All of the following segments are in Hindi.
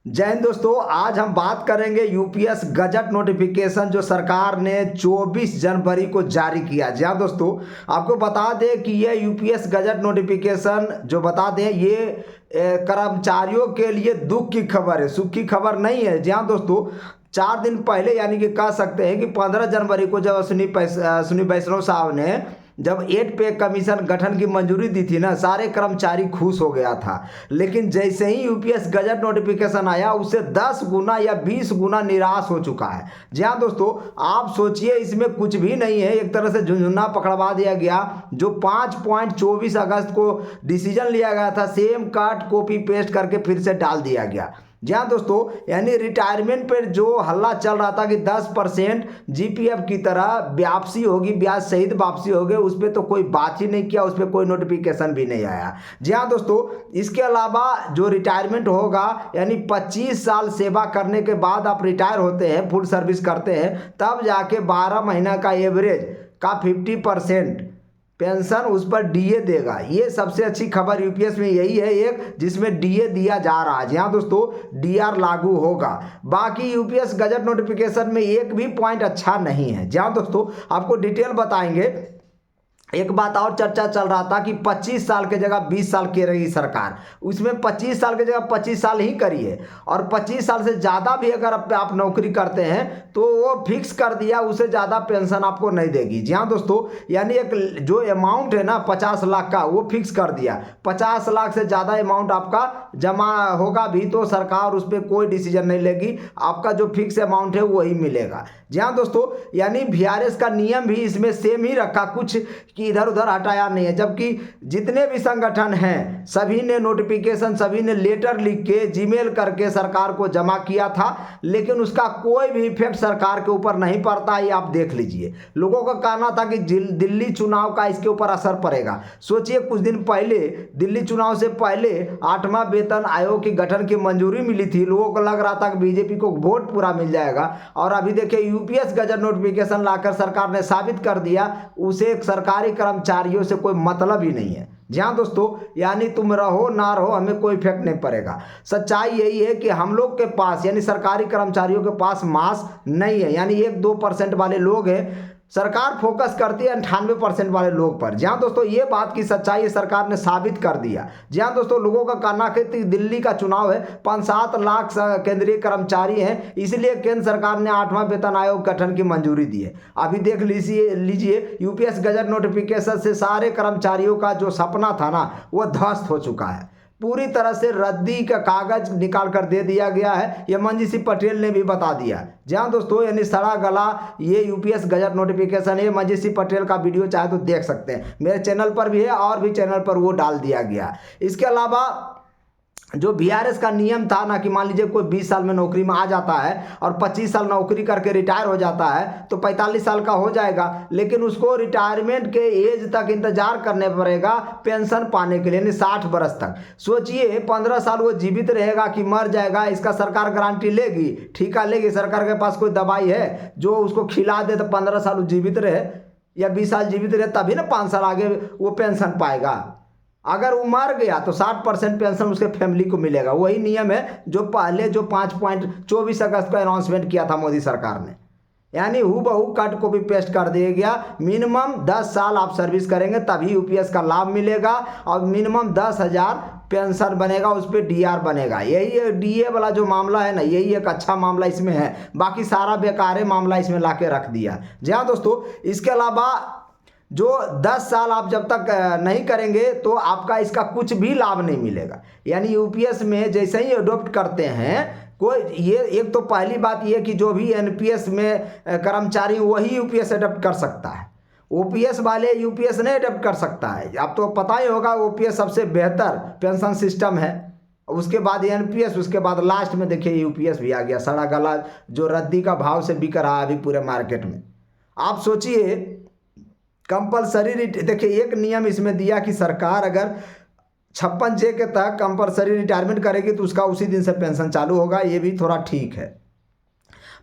जय हिंद दोस्तों, आज हम बात करेंगे यूपीएस गजट नोटिफिकेशन जो सरकार ने 24 जनवरी को जारी किया। जी हाँ दोस्तों, आपको बता दें कि ये यूपीएस गजट नोटिफिकेशन जो बता दें ये कर्मचारियों के लिए दुख की खबर है, सुख की खबर नहीं है। जी हाँ दोस्तों, 4 दिन पहले यानी कि कह सकते हैं कि 15 जनवरी को जब अश्विनी वैष्णव साहब ने जब 8 पे कमीशन गठन की मंजूरी दी थी ना, सारे कर्मचारी खुश हो गया था। लेकिन जैसे ही यूपीएस गजट नोटिफिकेशन आया उससे 10 गुना या 20 गुना निराश हो चुका है। जी हाँ दोस्तों, आप सोचिए इसमें कुछ भी नहीं है, एक तरह से झुंझुन्ना पकड़वा दिया गया। जो 5.24 अगस्त को डिसीजन लिया गया था, सेम कट कॉपी पेस्ट करके फिर से डाल दिया गया। जी हाँ दोस्तों, यानी रिटायरमेंट पर जो हल्ला चल रहा था कि 10% जीपीएफ की तरह वापसी होगी, ब्याज सहित वापसी होगी, उस पर तो कोई बात ही नहीं किया, उस पर कोई नोटिफिकेशन भी नहीं आया। जी हाँ दोस्तों, इसके अलावा जो रिटायरमेंट होगा यानी 25 साल सेवा करने के बाद आप रिटायर होते हैं, फुल सर्विस करते हैं, तब जाके 12 महीना का एवरेज का 50% पेंशन उस पर डीए देगा। ये सबसे अच्छी खबर यूपीएस में यही है एक, जिसमें डीए दिया जा रहा है। यहाँ दोस्तों डीआर लागू होगा। बाकी यूपीएस गजट नोटिफिकेशन में एक भी पॉइंट अच्छा नहीं है। जहाँ दोस्तों आपको डिटेल बताएंगे। एक बात और चर्चा चल रहा था कि 25 साल के जगह 20 साल की रहेगी सरकार, उसमें 25 साल की जगह 25 साल ही करिए, और 25 साल से ज़्यादा भी अगर आप नौकरी करते हैं तो वो फिक्स कर दिया, उससे ज़्यादा पेंशन आपको नहीं देगी। जी हाँ दोस्तों, यानी एक जो अमाउंट है ना 50 लाख का, वो फिक्स कर दिया। 50 लाख से ज़्यादा अमाउंट आपका जमा होगा भी तो सरकार उस पर कोई डिसीजन नहीं लेगी, आपका जो फिक्स अमाउंट है वही मिलेगा। जी हाँ दोस्तों, यानी वीआरएस का नियम भी इसमें सेम ही रखा, कुछ कि इधर उधर हटाया नहीं है। जबकि जितने भी संगठन हैं सभी ने नोटिफिकेशन, सभी ने लेटर लिख के जीमेल करके सरकार को जमा किया था, लेकिन उसका कोई भी इफेक्ट सरकार के ऊपर नहीं पड़ता। ये आप देख लीजिए, लोगों का कहना था कि दिल्ली चुनाव का इसके ऊपर असर पड़ेगा। सोचिए कुछ दिन पहले दिल्ली चुनाव से पहले 8वां वेतन आयोग की गठन की मंजूरी मिली थी, लोगों को लग रहा था कि बीजेपी को वोट पूरा मिल जाएगा, और अभी देखिए यूपीएस गजट नोटिफिकेशन लाकर सरकार ने साबित कर दिया उसे सरकारी कर्मचारियों से कोई मतलब ही नहीं है। जी हाँ दोस्तों, यानी तुम रहो ना रहो हमें कोई इफेक्ट नहीं पड़ेगा। सच्चाई यही है कि हम लोग के पास यानी सरकारी कर्मचारियों के पास मास नहीं है, यानी 1-2% वाले लोग हैं। सरकार फोकस करती है 98% वाले लोग पर। जी हाँ दोस्तों, ये बात की सच्चाई सरकार ने साबित कर दिया। जी हाँ दोस्तों, लोगों का कहना है कि दिल्ली का चुनाव है, 5-7 लाख केंद्रीय कर्मचारी हैं, इसलिए केंद्र सरकार ने 8वां वेतन आयोग गठन की मंजूरी दी है। अभी देख लीजिए यूपीएस गजट नोटिफिकेशन से सारे कर्मचारियों का जो सपना था ना वो ध्वस्त हो चुका है, पूरी तरह से रद्दी का कागज निकाल कर दे दिया गया है। ये मंजी सिंह पटेल ने भी बता दिया। जहाँ दोस्तों यानी सड़ा गला ये यूपीएस गजट नोटिफिकेशन है। मंजी सिंह पटेल का वीडियो चाहे तो देख सकते हैं, मेरे चैनल पर भी है और भी चैनल पर वो डाल दिया गया। इसके अलावा जो वीआरएस का नियम था ना कि मान लीजिए कोई 20 साल में नौकरी में आ जाता है और 25 साल नौकरी करके रिटायर हो जाता है तो 45 साल का हो जाएगा, लेकिन उसको रिटायरमेंट के एज तक इंतजार करने पड़ेगा पेंशन पाने के लिए, यानी 60 बरस तक। सोचिए 15 साल वो जीवित रहेगा कि मर जाएगा, इसका सरकार गारंटी लेगी? ठीका लेगी? सरकार के पास कोई दवाई है जो उसको खिला दे तो 15 साल वो जीवित रहे या 20 साल जीवित रहे, तभी ना 5 साल आगे वो पेंशन पाएगा। अगर वो मर गया तो 60% पेंशन उसके फैमिली को मिलेगा। वही नियम है जो पहले जो 5.24 अगस्त को अनाउंसमेंट किया था मोदी सरकार ने, यानी हूबहू कट कॉपी पेस्ट कर दिया गया। मिनिमम 10 साल आप सर्विस करेंगे तभी यूपीएस का लाभ मिलेगा, और मिनिमम 10,000 पेंशन बनेगा, उस पर डीआर बनेगा। यही डीए वाला जो मामला है ना, यही एक अच्छा मामला इसमें है, बाकी सारा बेकार मामला इसमें ला के रख दिया। जी हाँ दोस्तों, इसके अलावा जो 10 साल आप जब तक नहीं करेंगे तो आपका इसका कुछ भी लाभ नहीं मिलेगा। यानी यूपीएस में जैसे ही अडॉप्ट करते हैं कोई, ये एक तो पहली बात ये कि जो भी एनपीएस में कर्मचारी वही यूपीएस अडॉप्ट कर सकता है, ओपीएस वाले यूपीएस नहीं अडॉप्ट कर सकता है। आप तो पता ही होगा ओपीएस सबसे बेहतर पेंशन सिस्टम है, उसके बाद एनपीएस, उसके बाद लास्ट में देखिए यूपीएस भी आ गया, सड़ा गला जो रद्दी का भाव से बिक रहा है अभी पूरे मार्केट में। आप सोचिए कंपलसरी, देखिए एक नियम इसमें दिया कि सरकार अगर 56J के तक कंपलसरी रिटायरमेंट करेगी तो उसका उसी दिन से पेंशन चालू होगा, ये भी थोड़ा ठीक है।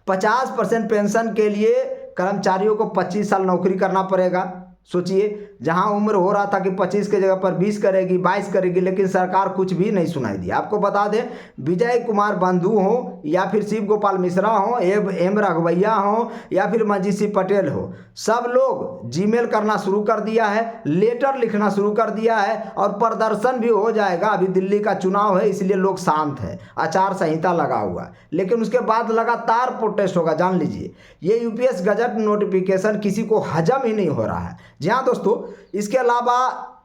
50% पेंशन के लिए कर्मचारियों को 25 साल नौकरी करना पड़ेगा, सोचिए, जहां उम्र हो रहा था कि 25 के जगह पर 20 करेगी, 22 करेगी, लेकिन सरकार कुछ भी नहीं सुनाई दी। आपको बता दें, विजय कुमार बंधु हो या फिर शिव गोपाल मिश्रा हो, एम राघवैया हो या फिर मंजीत सिंह पटेल हो, सब लोग जीमेल करना शुरू कर दिया है, लेटर लिखना शुरू कर दिया है और प्रदर्शन भी हो जाएगा। अभी दिल्ली का चुनाव है इसलिए लोग शांत है, आचार संहिता लगा हुआ, लेकिन उसके बाद लगातार प्रोटेस्ट होगा। जान लीजिए, ये यूपीएस गजट नोटिफिकेशन किसी को हजम ही नहीं हो रहा है। जी हाँ दोस्तों, इसके अलावा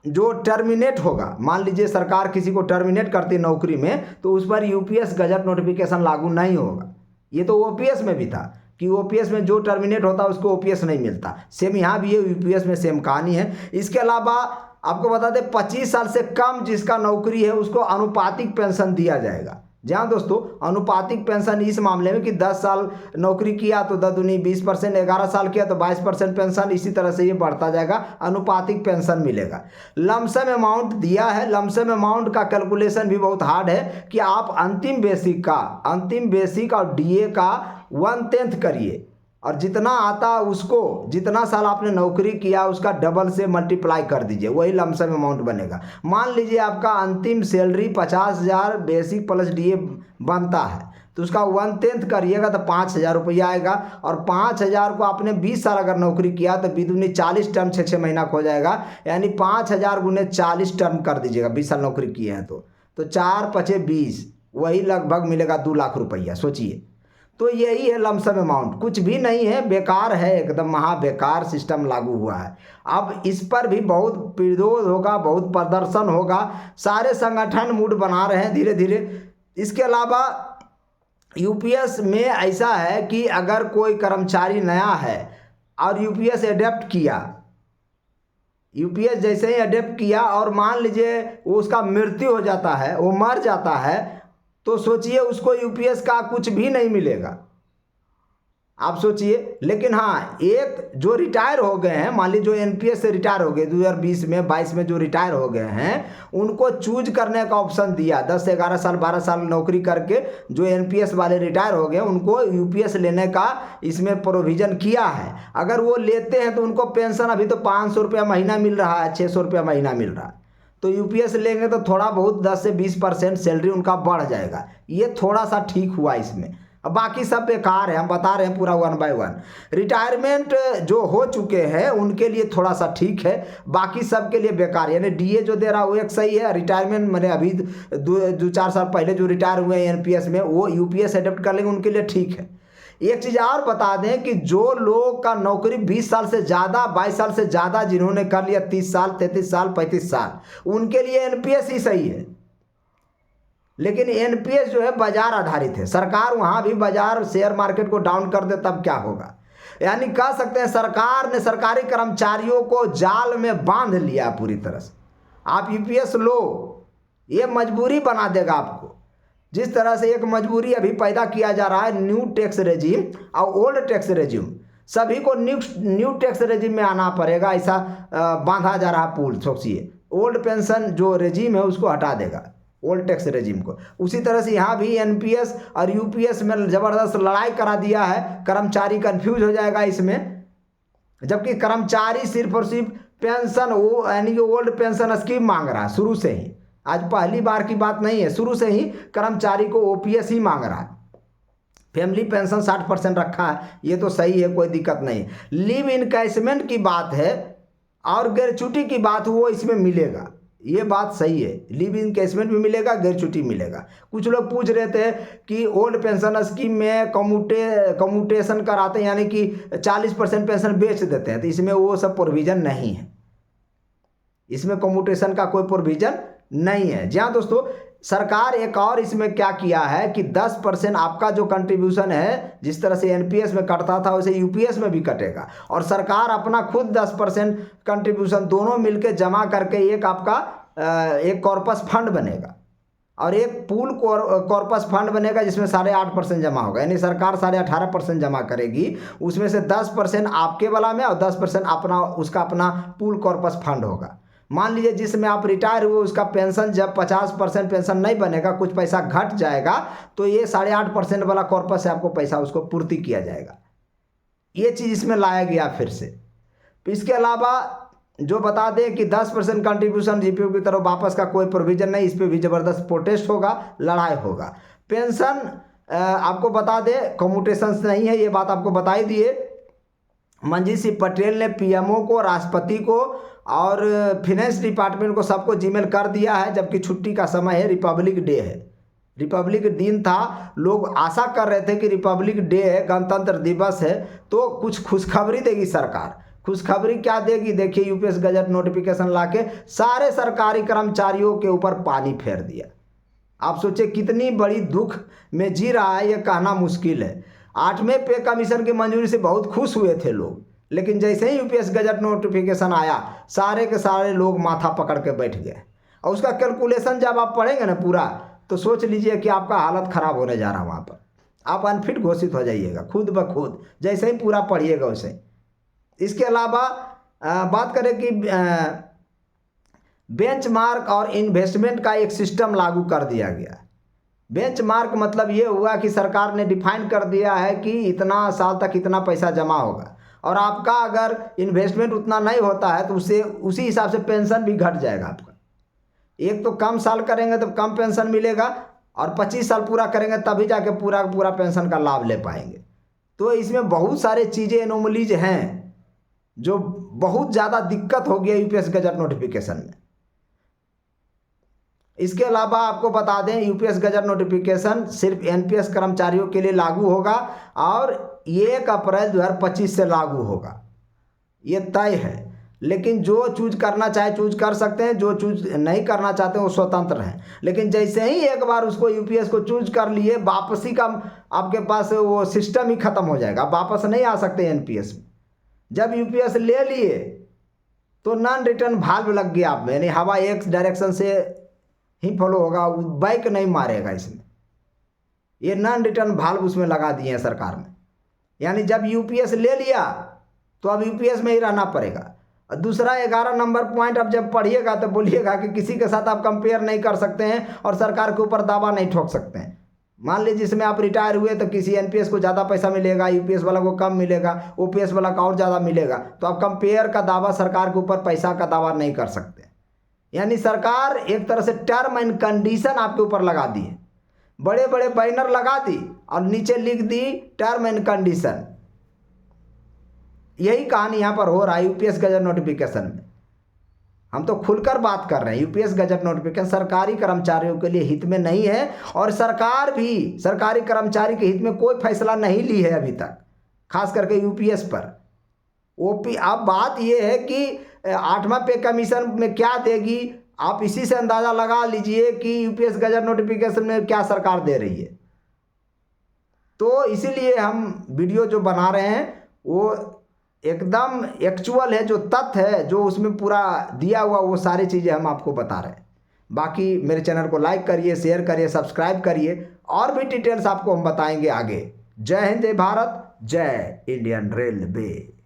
जो टर्मिनेट होगा, मान लीजिए सरकार किसी को टर्मिनेट करती है नौकरी में, तो उस पर यूपीएस गजट नोटिफिकेशन लागू नहीं होगा। ये तो ओपीएस में भी था कि ओपीएस में जो टर्मिनेट होता है उसको ओपीएस नहीं मिलता, सेम यहाँ भी है, यूपीएस में सेम कहानी है। इसके अलावा आपको बता दें, 25 साल से कम जिसका नौकरी है उसको अनुपातिक पेंशन दिया जाएगा। जहाँ दोस्तों अनुपातिक पेंशन इस मामले में कि 10 साल नौकरी किया तो 10 दूनी 20%, 11 साल किया तो 22% पेंशन, इसी तरह से ये बढ़ता जाएगा, अनुपातिक पेंशन मिलेगा। लमसम अमाउंट दिया है, लमसम अमाउंट का कैलकुलेशन भी बहुत हार्ड है कि आप अंतिम बेसिक और डीए का 1/10 करिए और जितना आता उसको, जितना साल आपने नौकरी किया उसका डबल से मल्टीप्लाई कर दीजिए, वही लमसम अमाउंट बनेगा। मान लीजिए आपका अंतिम सैलरी 50,000 बेसिक प्लस डीए बनता है, तो उसका 1/10 करिएगा तो 5,000 रुपया आएगा। और 5,000 को आपने 20 साल अगर नौकरी किया तो बिदुनी 40 टर्म 6 महीना हो जाएगा, यानी 5,000 गुने 40 टर्म कर दीजिएगा, 20 साल नौकरी किए हैं तो 4 5 20, वही लगभग मिलेगा 2 लाख रुपया। सोचिए, तो यही है लमसम अमाउंट, कुछ भी नहीं है, बेकार है, एकदम महा बेकार सिस्टम लागू हुआ है। अब इस पर भी बहुत विरोध होगा, बहुत प्रदर्शन होगा, सारे संगठन मूड बना रहे हैं धीरे धीरे। इसके अलावा यूपीएस में ऐसा है कि अगर कोई कर्मचारी नया है और यूपीएस एडेप्ट किया, यूपीएस जैसे ही एडेप्ट किया और मान लीजिए उसका मृत्यु हो जाता है, वो मर जाता है, तो सोचिए उसको यूपीएस का कुछ भी नहीं मिलेगा। आप सोचिए, लेकिन हाँ, एक जो रिटायर हो गए हैं, मान लीजिए जो एनपीएस से रिटायर हो गए 2020 में 22 में जो रिटायर हो गए हैं, उनको चूज करने का ऑप्शन दिया। 10 से 11 साल 12 साल नौकरी करके जो एनपीएस वाले रिटायर हो गए उनको यूपीएस लेने का इसमें प्रोविजन किया है। अगर वो लेते हैं तो उनको पेंशन अभी तो 500 रुपया महीना मिल रहा है, 600 रुपया महीना मिल रहा है, तो यूपीएस लेंगे तो थोड़ा बहुत 10 से 20% सैलरी उनका बढ़ जाएगा। ये थोड़ा सा ठीक हुआ इसमें। अब बाकी सब बेकार है, हम बता रहे हैं पूरा 1 बाय 1। रिटायरमेंट जो हो चुके हैं उनके लिए थोड़ा सा ठीक है, बाकी सब के लिए बेकार। यानी डीए जो दे रहा है वो एक सही है, रिटायरमेंट मैंने अभी 2-4 साल पहले जो रिटायर हुए हैं एनपीएस में, वो यूपीएस एडेप्ट कर लेंगे, उनके लिए ठीक है। एक चीज़ और बता दें कि जो लोग का नौकरी 20 साल से ज़्यादा, 22 साल से ज़्यादा जिन्होंने कर लिया, 30 साल 33 साल 35 साल, उनके लिए एनपीएस ही सही है। लेकिन एनपीएस जो है बाजार आधारित है, सरकार वहाँ भी बाजार शेयर मार्केट को डाउन कर दे तब क्या होगा। यानी कह सकते हैं सरकार ने सरकारी कर्मचारियों को जाल में बांध लिया पूरी तरह से। आप यूपीएस लो, ये मजबूरी बना देगा आपको। जिस तरह से एक मजबूरी अभी पैदा किया जा रहा है, न्यू टैक्स रेजिम और ओल्ड टैक्स रेजिम, सभी को न्यू टैक्स रेजिम में आना पड़ेगा, ऐसा बांधा जा रहा पुल। सोचिए, ओल्ड पेंशन जो रेजिम है उसको हटा देगा, ओल्ड टैक्स रेजिम को। उसी तरह से यहाँ भी एनपीएस और यूपीएस में ज़बरदस्त लड़ाई करा दिया है, कर्मचारी कंफ्यूज हो जाएगा इसमें। जबकि कर्मचारी सिर्फ और सिर्फ पेंशन, वो यानी कि ओल्ड पेंशन स्कीम मांग रहा है शुरू से ही, आज पहली बार की बात नहीं है, शुरू से ही कर्मचारी को ओपीएस ही मांग रहा है। फैमिली पेंशन 60% रखा है, ये तो सही है, कोई दिक्कत नहीं। लिव इनकैशमेंट की बात है और ग्रेच्युटी की बात, वो इसमें मिलेगा, ये बात सही है। लिव इनकैशमेंट भी मिलेगा, ग्रेच्युटी मिलेगा। कुछ लोग पूछ रहे थे कि ओल्ड पेंशन स्कीम में कम्यूटेशन कराते हैं, यानी कि 40% पेंशन बेच देते हैं, तो इसमें वो सब प्रोविजन नहीं है, इसमें कम्यूटेशन का कोई प्रोविजन नहीं है। जी हाँ दोस्तों, सरकार एक और इसमें क्या किया है कि 10% आपका जो कंट्रीब्यूशन है, जिस तरह से एनपीएस में कटता था वैसे यूपीएस में भी कटेगा, और सरकार अपना खुद 10% कंट्रीब्यूशन दोनों मिलकर जमा करके एक आपका एक कॉर्पस फंड बनेगा और एक पूल कॉर्पस फंड बनेगा जिसमें 8.5% जमा होगा। यानी सरकार 18.5% जमा करेगी, उसमें से 10% आपके वाला में और 10% अपना, उसका अपना पूल कॉर्पस फंड होगा। मान लीजिए जिसमें आप रिटायर हुए उसका पेंशन जब 50% पेंशन नहीं बनेगा, कुछ पैसा घट जाएगा, तो ये 8.5% वाला कॉर्पस से आपको पैसा उसको पूर्ति किया जाएगा। ये चीज़ इसमें लाया गया फिर से। इसके अलावा जो बता दें कि 10% कंट्रीब्यूशन जीपीओ की तरफ वापस का कोई प्रोविजन नहीं, इस पर भी ज़बरदस्त प्रोटेस्ट होगा, लड़ाई होगा। पेंशन आपको बता दें कम्यूटेशंस नहीं है, ये बात आपको बता ही दिए। मंजीत सिंह पटेल ने पीएमओ को, राष्ट्रपति को और फिनेंस डिपार्टमेंट को सबको जीमेल कर दिया है, जबकि छुट्टी का समय है, रिपब्लिक डे है, रिपब्लिक दिन था। लोग आशा कर रहे थे कि रिपब्लिक डे है, गणतंत्र दिवस है, तो कुछ खुशखबरी देगी सरकार। खुशखबरी क्या देगी? देखिए, यूपीएस गजट नोटिफिकेशन लाके सारे सरकारी कर्मचारियों के ऊपर पानी फेर दिया। आप सोचिए कितनी बड़ी दुख में जी रहा है, ये कहना मुश्किल है। 8वें पे कमीशन की मंजूरी से बहुत खुश हुए थे लोग, लेकिन जैसे ही यूपीएस गजट नोटिफिकेशन आया, सारे के सारे लोग माथा पकड़ के बैठ गए। और उसका कैलकुलेशन जब आप पढ़ेंगे ना पूरा, तो सोच लीजिए कि आपका हालत खराब होने जा रहा है। वहाँ पर आप अनफिट घोषित हो जाइएगा खुद ब खुद, जैसे ही पूरा पढ़िएगा वैसे ही। इसके अलावा बात करें कि बेंचमार्क और इन्वेस्टमेंट का एक सिस्टम लागू कर दिया गया। बेंचमार्क मतलब ये हुआ कि सरकार ने डिफाइन कर दिया है कि इतना साल तक इतना पैसा जमा होगा, और आपका अगर इन्वेस्टमेंट उतना नहीं होता है तो उसे उसी हिसाब से पेंशन भी घट जाएगा आपका। एक तो कम साल करेंगे तो कम पेंशन मिलेगा, और 25 साल पूरा करेंगे तभी जाके पूरा पूरा पेंशन का लाभ ले पाएंगे। तो इसमें बहुत सारे चीज़ें एनोमलीज हैं जो बहुत ज़्यादा दिक्कत हो गया यूपीएस गजट नोटिफिकेशन में। इसके अलावा आपको बता दें, यूपीएस गजट नोटिफिकेशन सिर्फ एनपीएस कर्मचारियों के लिए लागू होगा और 1 अप्रैल 2025 से लागू होगा, ये तय है। लेकिन जो चूज करना चाहे चूज कर सकते हैं, जो चूज नहीं करना चाहते हैं वो स्वतंत्र हैं। लेकिन जैसे ही एक बार उसको यूपीएस को चूज कर लिए, वापसी का आपके पास वो सिस्टम ही खत्म हो जाएगा, वापस नहीं आ सकते एनपीएस में। जब यूपीएस ले लिए तो नॉन रिटर्न वाल्व लग गया आप में, यानी हवा एक डायरेक्शन से ही फॉलो होगा, बैक नहीं मारेगा इसमें। ये नॉन रिटर्न वाल्व उसमें लगा दिए हैं सरकार ने, यानी जब यूपीएस ले लिया तो अब यूपीएस में ही रहना पड़ेगा। और दूसरा 11 नंबर पॉइंट अब जब पढ़िएगा तो बोलिएगा कि किसी के साथ आप कंपेयर नहीं कर सकते हैं और सरकार के ऊपर दावा नहीं ठोक सकते हैं। मान लीजिए जिसमें आप रिटायर हुए तो किसी एनपीएस को ज़्यादा पैसा मिलेगा, यूपीएस वाला को कम मिलेगा, ओपीएस वाला का और ज़्यादा मिलेगा, तो आप कंपेयर का दावा, सरकार के ऊपर पैसा का दावा नहीं कर सकते। यानी सरकार एक तरह से टर्म एंड कंडीशन आपके ऊपर लगा दी है, बड़े बड़े बैनर लगा दी और नीचे लिख दी टर्म एंड कंडीशन। यही कहानी यहाँ पर हो रहा है यूपीएस गजट नोटिफिकेशन में। हम तो खुलकर बात कर रहे हैं, यूपीएस गजट नोटिफिकेशन सरकारी कर्मचारियों के लिए हित में नहीं है, और सरकार भी सरकारी कर्मचारी के हित में कोई फैसला नहीं ली है अभी तक, खास करके यूपीएस पर। ओपी अब बात यह है कि 8वां पे कमीशन में क्या देगी, आप इसी से अंदाज़ा लगा लीजिए कि यूपीएस गजट नोटिफिकेशन में क्या सरकार दे रही है। तो इसीलिए हम वीडियो जो बना रहे हैं वो एकदम एक्चुअल है, जो तथ्य है, जो उसमें पूरा दिया हुआ वो सारी चीज़ें हम आपको बता रहे हैं। बाकी मेरे चैनल को लाइक करिए, शेयर करिए, सब्सक्राइब करिए, और भी डिटेल्स आपको हम बताएंगे आगे। जय हिंद, जय भारत, जय इंडियन रेलवे।